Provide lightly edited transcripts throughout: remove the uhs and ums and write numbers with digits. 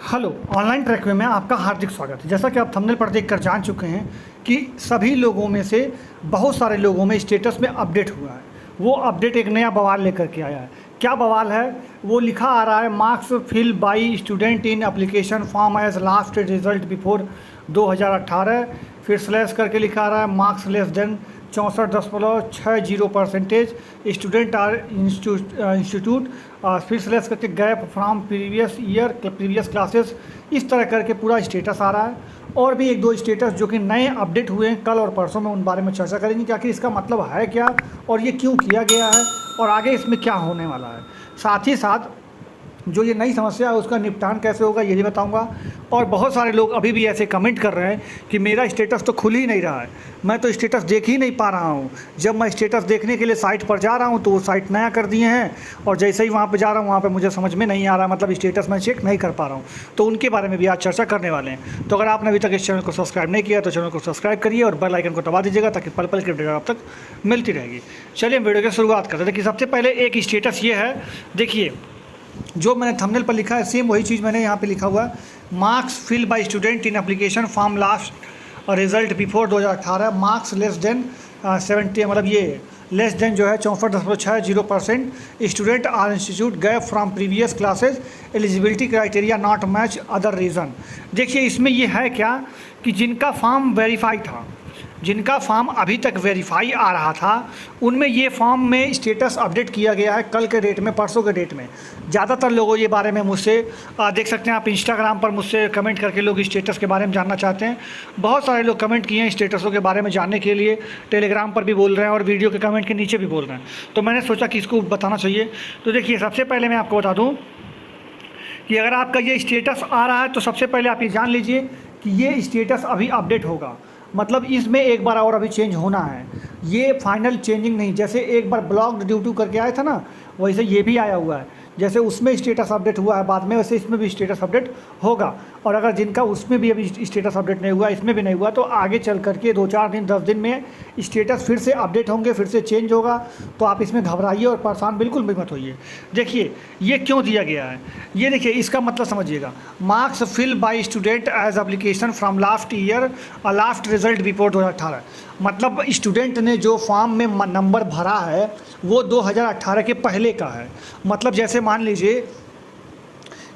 Hello, online track में आपका हार्दिक स्वागत है। जैसा कि आप थंबनेल पर देखकर जान चुके हैं कि सभी लोगों में से बहुत सारे लोगों में स्टेटस में अपडेट हुआ है। वो अपडेट एक नया बवाल लेकर के आया है। क्या बवाल है? वो लिखा आ रहा है, marks fill by student in application form as last result before 2018। फिर स्लैश करके लिखा आ रहा है, marks less than 64.60% student are institute. फिर स्लैश करके gap from previous year previous classes. इस तरह करके पूरा स्टेटस आ रहा है। और भी एक दो स्टेटस जो कि नए अपडेट हुए हैं कल और परसों में, उन बारे में चर्चा करेंगे कि आखिर इसका मतलब है क्या और ये क्यों किया गया है और आगे इसमें क्या होने वाला है। साथ ही साथ जो ये नई समस्या है उसका निपटान कैसे होगा ये भी बताऊंगा। और बहुत सारे लोग अभी भी ऐसे कमेंट कर रहे हैं कि मेरा स्टेटस तो खुल ही नहीं रहा है, मैं तो स्टेटस देख ही नहीं पा रहा हूँ। जब मैं स्टेटस देखने के लिए साइट पर जा रहा हूँ तो वो साइट नया कर दिए हैं और जैसे ही वहाँ पर जा रहा हूँ वहाँ पर मुझे समझ में नहीं आ रहा, मतलब स्टेटस मैं चेक नहीं कर पा रहा हूँ। तो उनके बारे में भी आज चर्चा करने वाले हैं। तो अगर आपने अभी तक इस चैनल को सब्सक्राइब नहीं किया तो चैनल को सब्सक्राइब करिए और बेल आइकन को दबा दीजिएगा ताकि पल पल की अपडेट आप तक मिलती रहेगी। चलिए हम वीडियो की शुरुआत करते हैं। देखिए, सबसे पहले एक स्टेटस ये है, देखिए जो मैंने थंबनेल पर लिखा है सेम वही चीज़ मैंने यहाँ पे लिखा हुआ है। Marks fill by student in application form last result before 2018। Marks less than 70, मतलब ये लेस देन जो है 64.60% student are institute gap from previous classes eligibility criteria not match other reason. देखिए इसमें ये है क्या कि जिनका फॉर्म वेरीफाई था, जिनका फॉर्म अभी तक वेरीफाई आ रहा था, उनमें ये फॉर्म में स्टेटस अपडेट किया गया है कल के डेट में, परसों के डेट में। ज़्यादातर लोगों ये बारे में मुझसे देख सकते हैं आप इंस्टाग्राम पर मुझसे कमेंट करके लोग स्टेटस के बारे में जानना चाहते हैं। बहुत सारे लोग कमेंट किए हैं स्टेटसों के बारे में जानने के लिए, टेलीग्राम पर भी बोल रहे हैं और वीडियो के कमेंट के नीचे भी बोल रहे हैं। तो मैंने सोचा कि इसको बताना चाहिए। तो देखिए, सबसे पहले मैं आपको बता दूँ कि अगर आपका ये स्टेटस आ रहा है तो सबसे पहले आप ये जान लीजिए कि ये स्टेटस अभी अपडेट होगा, मतलब इसमें एक बार और अभी चेंज होना है। ये फाइनल चेंजिंग नहीं, जैसे एक बार ब्लॉक्ड ड्यू टू करके आया था ना, वैसे ये भी आया हुआ है। जैसे उसमें स्टेटस अपडेट हुआ है बाद में, वैसे इसमें भी स्टेटस अपडेट होगा। और अगर जिनका उसमें भी अभी स्टेटस अपडेट नहीं हुआ, इसमें भी नहीं हुआ, तो आगे चल करके 2-4 दिन 10 दिन में स्टेटस फिर से अपडेट होंगे, फिर से चेंज होगा। तो आप इसमें घबराइए और परेशान बिल्कुल भी मत होइए। देखिए ये क्यों दिया गया है, ये देखिए इसका मतलब समझिएगा। Marks fill by student as application from last year last result before 2018। मतलब स्टूडेंट ने जो फॉर्म में नंबर भरा है वो 2018 के पहले का है। मतलब जैसे मान लीजिए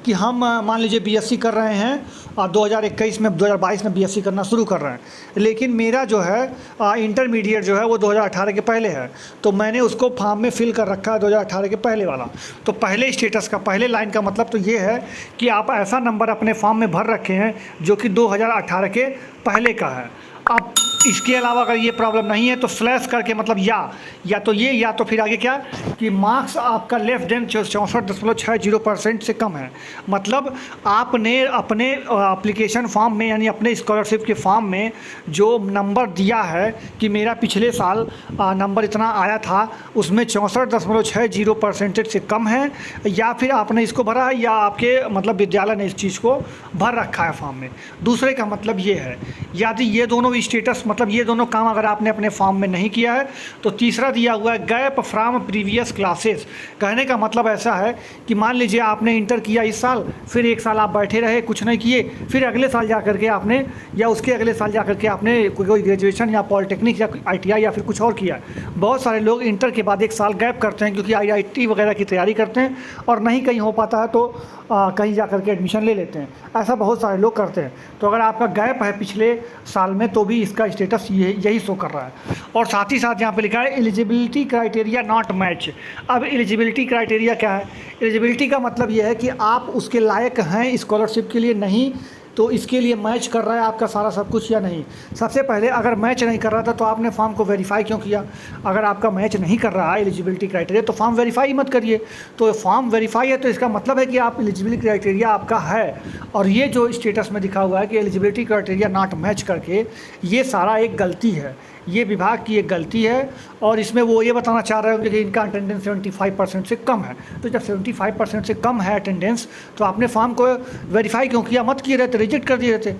कि हम मान लीजिए बीएससी कर रहे हैं और 2021 में 2022 में बीएससी करना शुरू कर रहे हैं, लेकिन मेरा जो है इंटरमीडिएट जो है वो 2018 के पहले है। तो मैंने उसको फॉर्म में फिल कर रखा है 2018 के पहले वाला। तो पहले स्टेटस का पहले लाइन का मतलब तो ये है कि आप ऐसा नंबर अपने फॉर्म में भर रखे हैं जो कि 2018 के पहले का है। अब इसके अलावा अगर ये प्रॉब्लम नहीं है तो स्लैश करके, मतलब या तो ये, या तो फिर आगे क्या कि मार्क्स आपका लेस देन 64.60% से कम है। मतलब आपने अपने एप्लीकेशन फॉर्म में यानी अपने स्कॉलरशिप के फॉर्म में जो नंबर दिया है कि मेरा पिछले साल नंबर इतना आया था, उसमें 64.60% से कम है, या फिर आपने इसको भरा है या आपके मतलब विद्यालय ने इस चीज़ को भर रखा है फॉर्म में। दूसरे का मतलब ये है, यदि ये दोनों स्टेटस मतलब ये दोनों काम अगर आपने अपने फॉर्म में नहीं किया है तो तीसरा दिया हुआ है गैप फ्रॉम प्रीवियस क्लासेस। कहने का मतलब ऐसा है कि मान लीजिए आपने इंटर किया इस साल, फिर एक साल आप बैठे रहे कुछ नहीं किए, फिर अगले साल जा करके आपने या उसके अगले साल जा करके आपने कोई ग्रेजुएशन या पॉलिटेक्निक या ITI या फिर कुछ और किया। बहुत सारे लोग इंटर के बाद एक साल गैप करते हैं क्योंकि IIT वगैरह की तैयारी करते हैं और नहीं कहीं हो पाता है तो कहीं जा करके एडमिशन ले लेते हैं। ऐसा बहुत सारे लोग करते हैं। तो अगर आपका गैप है पिछले साल में तो भी इसका स्टेटस यही शो कर रहा है। और साथ ही साथ यहाँ पे लिखा है एलिजिबिलिटी क्राइटेरिया नॉट मैच। अब एलिजिबिलिटी क्राइटेरिया क्या है? एलिजिबिलिटी का मतलब ये है कि आप उसके लायक हैं स्कॉलरशिप के लिए, नहीं तो इसके लिए मैच कर रहा है आपका सारा सब कुछ या नहीं। सबसे पहले अगर मैच नहीं कर रहा था तो आपने फॉर्म को वेरीफाई क्यों किया? अगर आपका मैच नहीं कर रहा है एलिजिबिलिटी क्राइटेरिया तो फॉर्म वेरीफाई मत करिए। तो फॉर्म वेरीफाई है तो इसका मतलब है कि आप एलिजिबिलिटी क्राइटेरिया आपका है। और ये जो स्टेटस में दिखा हुआ है कि एलिजिबिलिटी क्राइटेरिया नॉट मैच करके, ये सारा एक गलती है, ये विभाग की एक गलती है। और इसमें वो ये बताना चाह रहे होंगे कि इनका अटेंडेंस 75% से कम है। तो जब 75% से कम है अटेंडेंस तो आपने फॉर्म को वेरीफाई क्यों किया? मत किए रहते, रिजेक्ट कर दिए रहते।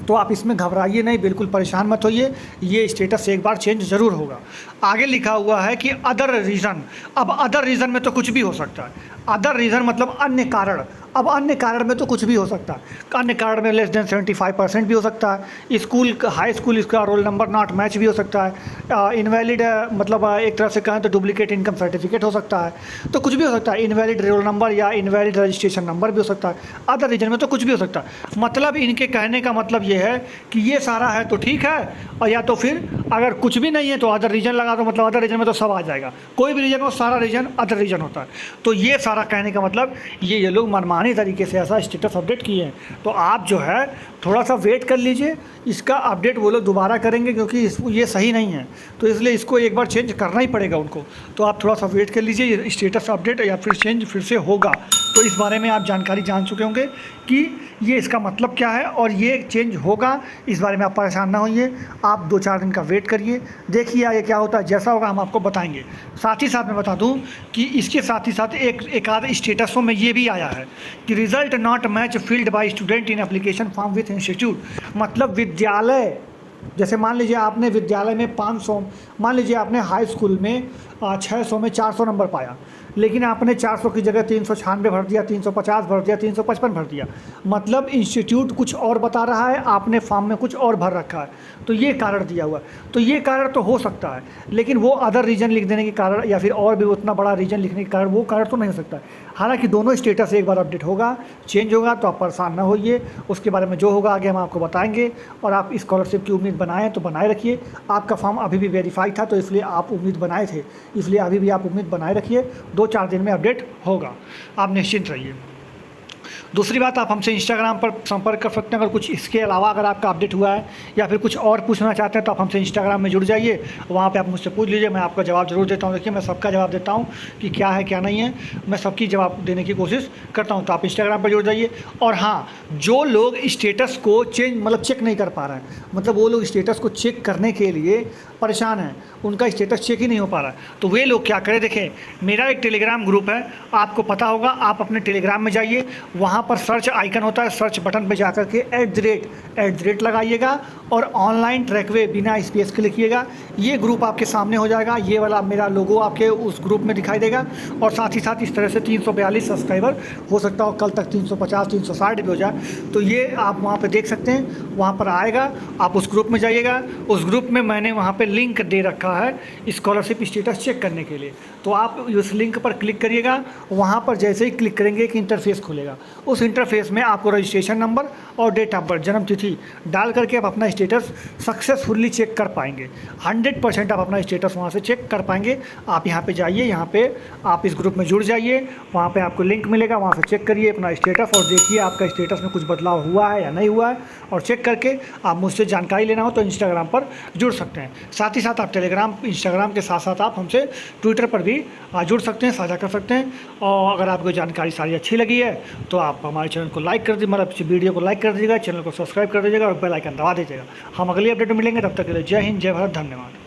तो आप इसमें घबराइए नहीं, बिल्कुल परेशान मत होइए, ये स्टेटस एक बार चेंज ज़रूर होगा। आगे लिखा हुआ है कि अदर रीज़न। अब अदर रीज़न में तो कुछ भी हो सकता है। अदर रीज़न मतलब अन्य कारण। अब अन्य कारण में तो कुछ भी हो सकता है। अन्य कारण में लेस देन 75% भी हो सकता है। स्कूल, हाई स्कूल, इसका रोल नंबर नॉट मैच भी हो सकता है। इनवैलिड मतलब एक तरह से कहें तो डुप्लीकेट इनकम सर्टिफिकेट हो सकता है। तो कुछ भी हो सकता है। इनवैलिड रोल नंबर या इनवैलिड रजिस्ट्रेशन नंबर भी हो सकता है। अदर रीजन में तो कुछ भी हो सकता है। मतलब इनके कहने का मतलब ये है कि ये सारा है तो ठीक है, और या तो फिर अगर कुछ भी नहीं है तो अदर रीजन लगा दो, मतलब अदर रीजन में तो सब आ जाएगा। कोई भी रीजन हो, सारा रीजन अदर रीजन होता है। तो ये सारा कहने का मतलब ये लोग मनमानी तरीके से ऐसा स्टेटस अपडेट किए हैं। तो आप जो है थोड़ा सा वेट कर लीजिए, इसका अपडेट वो लोग दोबारा करेंगे, क्योंकि ये सही नहीं है, तो इसलिए इसको एक बार चेंज करना ही पड़ेगा उनको। तो आप थोड़ा सा वेट कर लीजिए, स्टेटस अपडेट या फिर चेंज फिर से होगा। तो इस बारे में आप जानकारी जान चुके होंगे कि ये इसका मतलब क्या है और ये चेंज होगा। इस बारे में आप परेशान ना होइए, आप 2-4 दिन का वेट करिए, देखिए आगे क्या होता है। जैसा होगा हम आपको बताएंगे। साथ ही साथ मैं बता दूं कि इसके साथ ही साथ एक आध स्टेटसों में ये भी आया है कि result not match filled by student in application form with institute. मतलब विद्यालय, जैसे मान लीजिए आपने विद्यालय में 500, मान लीजिए आपने हाई स्कूल में 600 में 400 नंबर पाया, लेकिन आपने 400 की जगह 396 भर दिया, 350 भर दिया, 355 भर दिया। मतलब इंस्टीट्यूट कुछ और बता रहा है, आपने फॉर्म में कुछ और भर रखा है, तो ये कारण दिया हुआ है। तो ये कारण तो हो सकता है, लेकिन वो अदर रीजन लिख देने के कारण या फिर और भी उतना बड़ा रीजन लिखने के कारण वो कारण तो नहीं हो सकता है। हालांकि दोनों स्टेटस एक बार अपडेट होगा, चेंज होगा, तो आप परेशान ना होइए। उसके बारे में जो होगा आगे हम आपको बताएंगे। और आप स्कॉलरशिप की उम्मीद बनाएं तो बनाए रखिए। आपका फॉर्म अभी भी वेरीफाइड था, तो इसलिए आप उम्मीद बनाए थे, इसलिए अभी भी आप उम्मीद बनाए रखिए। 2-4 दिन में अपडेट होगा, आप निश्चिंत रहिए। दूसरी बात, आप हमसे इंस्टाग्राम पर संपर्क कर सकते हैं। अगर कुछ इसके अलावा अगर आपका अपडेट हुआ है या फिर कुछ और पूछना चाहते हैं तो आप हमसे इंस्टाग्राम में जुड़ जाइए, वहाँ पे आप मुझसे पूछ लीजिए, मैं आपका जवाब ज़रूर देता हूँ। देखिए मैं सबका जवाब देता हूँ कि क्या है क्या नहीं है, मैं सबकी जवाब देने की कोशिश करता हूँ। तो आप इंस्टाग्राम पर जुड़ जाइए। और हाँ, जो लोग स्टेटस को चेंज मतलब चेक नहीं कर पा रहे हैं, मतलब वो लोग स्टेटस को चेक करने के लिए परेशान हैं, उनका स्टेटस चेक ही नहीं हो पा रहा है, तो वे लोग क्या करें। देखें, मेरा एक टेलीग्राम ग्रुप है, आपको पता होगा। आप अपने टेलीग्राम में जाइए, वहाँ पर सर्च आइकन होता है, सर्च बटन पे जाकर के @ लगाइएगा और ऑनलाइन ट्रैकवे बिना स्पेस के लिखिएगा। ये ग्रुप आपके सामने हो जाएगा, ये वाला मेरा लोगो आपके उस ग्रुप में दिखाई देगा। और साथ ही साथ इस तरह से 342 सब्सक्राइबर हो सकता हो कल तक 350 360 भी हो जाए, तो ये आप वहाँ पे देख सकते हैं, वहाँ पर आएगा। आप उस ग्रुप में जाइएगा, उस ग्रुप में मैंने वहाँ पे लिंक दे रखा है स्कॉलरशिप स्टेटस चेक करने के लिए, तो आप उस लिंक पर क्लिक करिएगा। वहाँ पर जैसे ही क्लिक करेंगे एक इंटरफेस खुलेगा, उस इंटरफेस में आपको रजिस्ट्रेशन नंबर और डेट ऑफ बर्थ, जन्म तिथि डाल करके आप अपना स्टेटस सक्सेसफुली चेक कर पाएंगे। 100% आप अपना स्टेटस वहाँ से चेक कर पाएंगे। आप यहाँ पे जाइए, यहाँ पे आप इस ग्रुप में जुड़ जाइए, वहाँ पे आपको लिंक मिलेगा, वहाँ से चेक करिए अपना स्टेटस और देखिए आपका स्टेटस में कुछ बदलाव हुआ है या नहीं हुआ है। और चेक करके आप मुझसे जानकारी लेना हो तो इंस्टाग्राम पर जुड़ सकते हैं। साथ ही साथ आप टेलीग्राम, इंस्टाग्राम के साथ साथ आप हमसे ट्विटर पर भी जुड़ सकते हैं, साझा कर सकते हैं। और अगर आपको जानकारी सारी अच्छी लगी है तो आप हमारे चैनल को लाइक कर दीजिए, मतलब वीडियो को लाइक कर दीजिएगा, चैनल को सब्सक्राइब कर दीजिएगा और बेल आइकन दबा दीजिएगा। हम अगली अपडेट में मिलेंगे, तब तक के लिए जय हिंद, जय भारत, धन्यवाद।